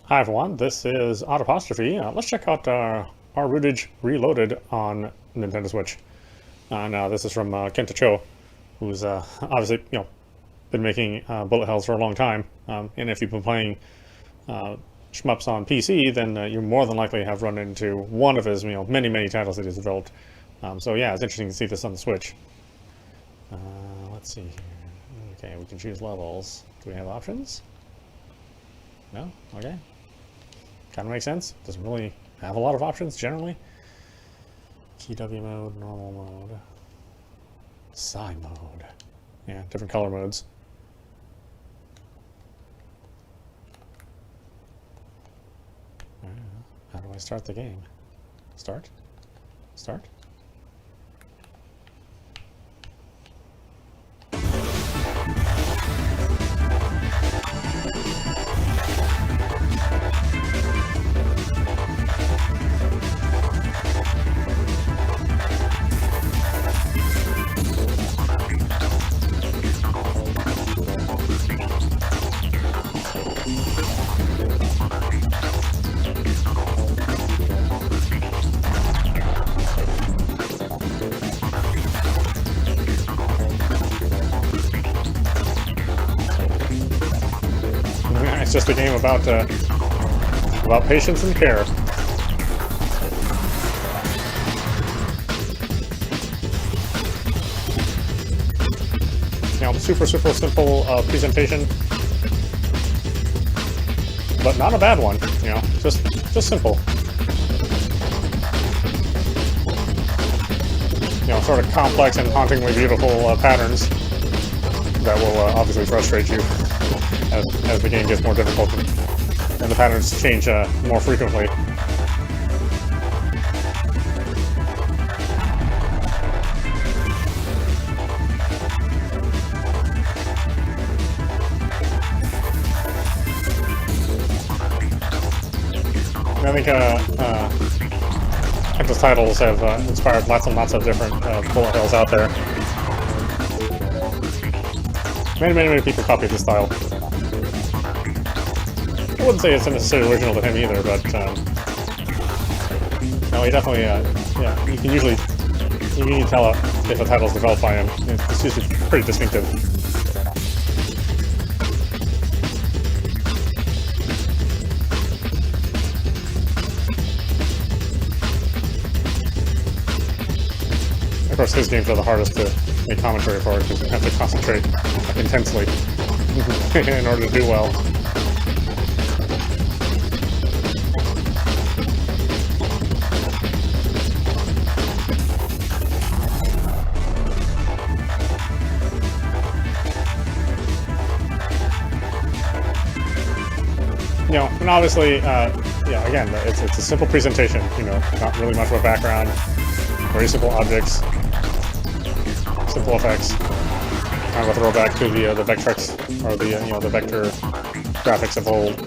Hi everyone, this is audap. Let's check out rRootage Reloaded on Nintendo Switch. And this is from Kenta Cho, who's obviously been making bullet hells for a long time. And if you've been playing shmups on PC, then you more than likely have run into one of his many titles that he's developed. So yeah, it's interesting to see this on the Switch. Let's see here. Okay, we can choose levels. Do we have options? No? Okay. Kind of makes sense. Doesn't really have a lot of options generally. GW mode, normal mode, Psy mode. Yeah, different color modes. How do I start the game? Start? Start? It's just a game about patience and care. Super simple presentation, but not a bad one. Just simple. Sort of complex and hauntingly beautiful patterns that will obviously frustrate you as the game gets more difficult and the patterns change more frequently. I think Kenta's titles have inspired lots and lots of different bullet hells out there. Many people copy this style. I wouldn't say it's necessarily original to him either, but no, he definitely, you can usually tell if a title's developed by him. It's usually pretty distinctive. Of course, his games are the hardest to make commentary for because you have to concentrate intensely in order to do well. And obviously, again, it's a simple presentation. Not really much of a background, very simple objects, simple effects. Kind of a throwback to the Vectrex or the vector graphics of old.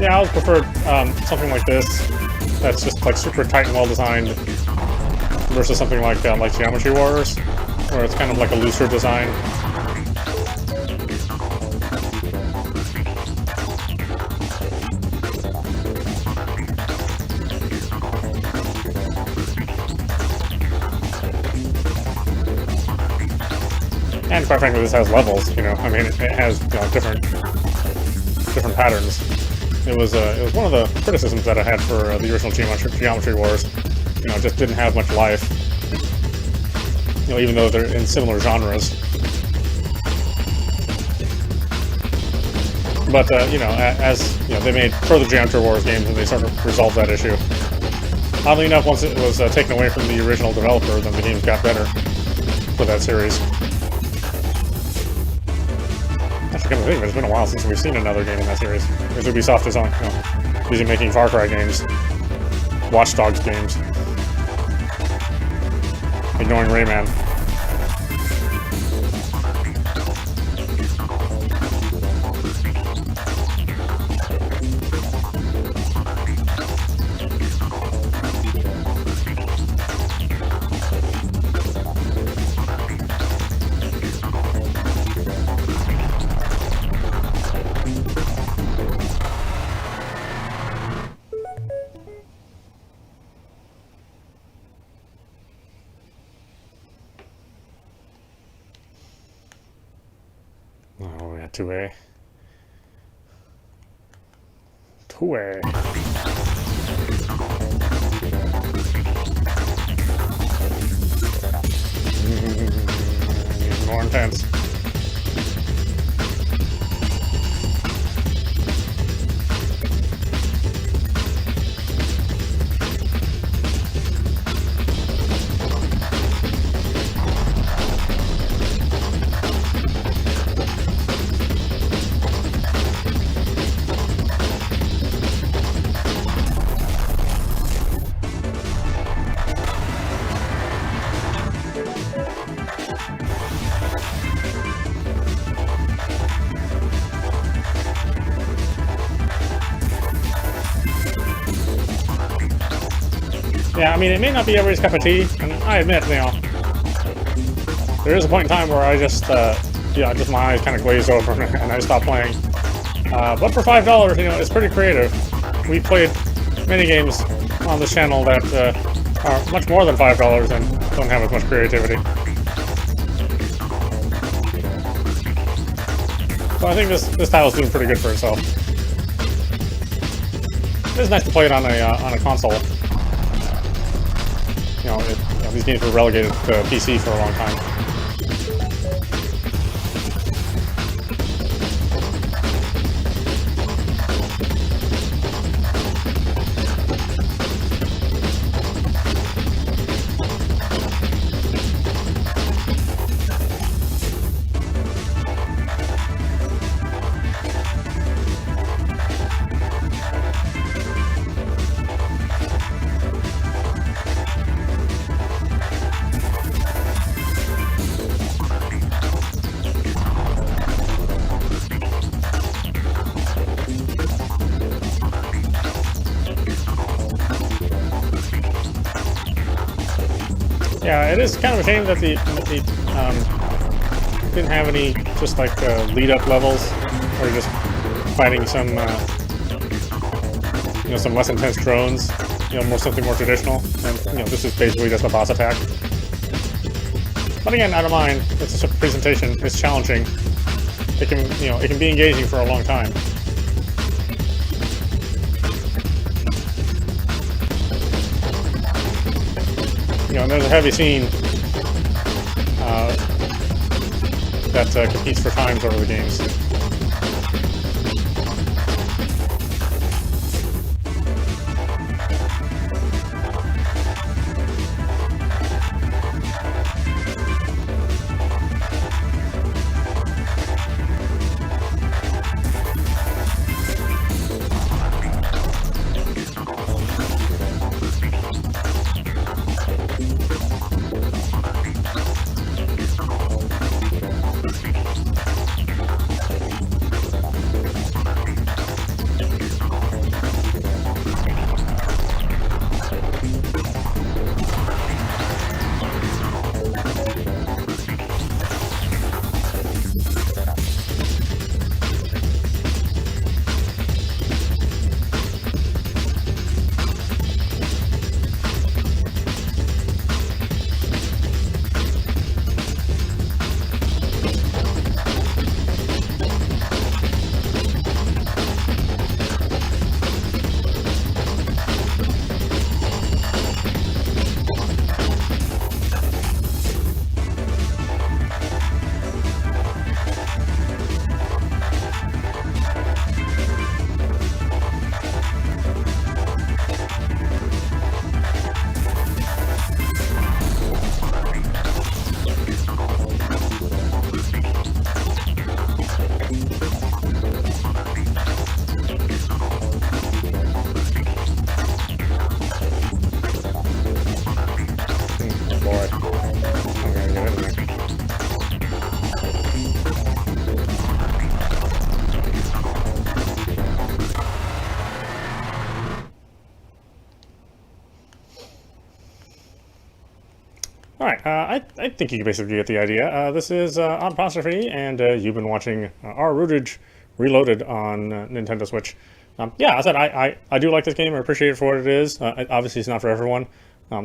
Yeah, I always prefer something like this that's just like super tight and well designed versus something like Geometry Wars, where it's kind of like a looser design. And quite frankly, this has levels. I mean, it has different patterns. It was one of the criticisms that I had for the original Geometry Wars. It just didn't have much life. even though they're in similar genres. But as they made further Geometry Wars games, and they sort of resolved that issue. Oddly enough, once it was taken away from the original developer, then the games got better for that series. Actually, come to think of it, it's been a while since we've seen another game in that series. Because Ubisoft is on, busy making Far Cry games, Watch Dogs games, ignoring Rayman. Oh, we got 2A. 2A. More intense. Yeah, I mean, it may not be everybody's cup of tea, and I admit, there is a point in time where I just, just my eyes kind of glazed over and I stopped playing. But for $5, it's pretty creative. We played many games on this channel that are much more than $5 and don't have as much creativity. So I think this title's doing pretty good for itself. It is nice to play it on a console. These games were relegated to PC for a long time. Yeah, it is kind of a shame that the didn't have any just like lead-up levels, or just fighting some some less intense drones, something more traditional. And this is basically just a boss attack. But again, I don't mind. It's just a presentation. It's challenging. It can be engaging for a long time. And there's a heavy scene that competes for times over the games. right, I think you can basically get the idea. This is audap, and you've been watching rRootage Reloaded on Nintendo Switch. Yeah, I said I do like this game. I appreciate it for what it is. Obviously, it's not for everyone,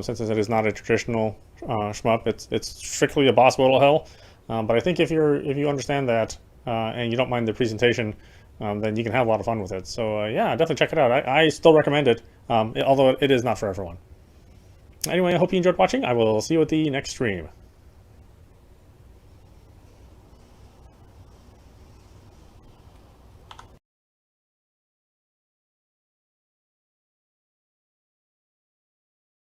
since it is not a traditional shmup. It's strictly a boss battle hell. But I think if you understand that and you don't mind the presentation, then you can have a lot of fun with it. So yeah, definitely check it out. I still recommend it, although it is not for everyone. Anyway, I hope you enjoyed watching. I will see you at the next stream.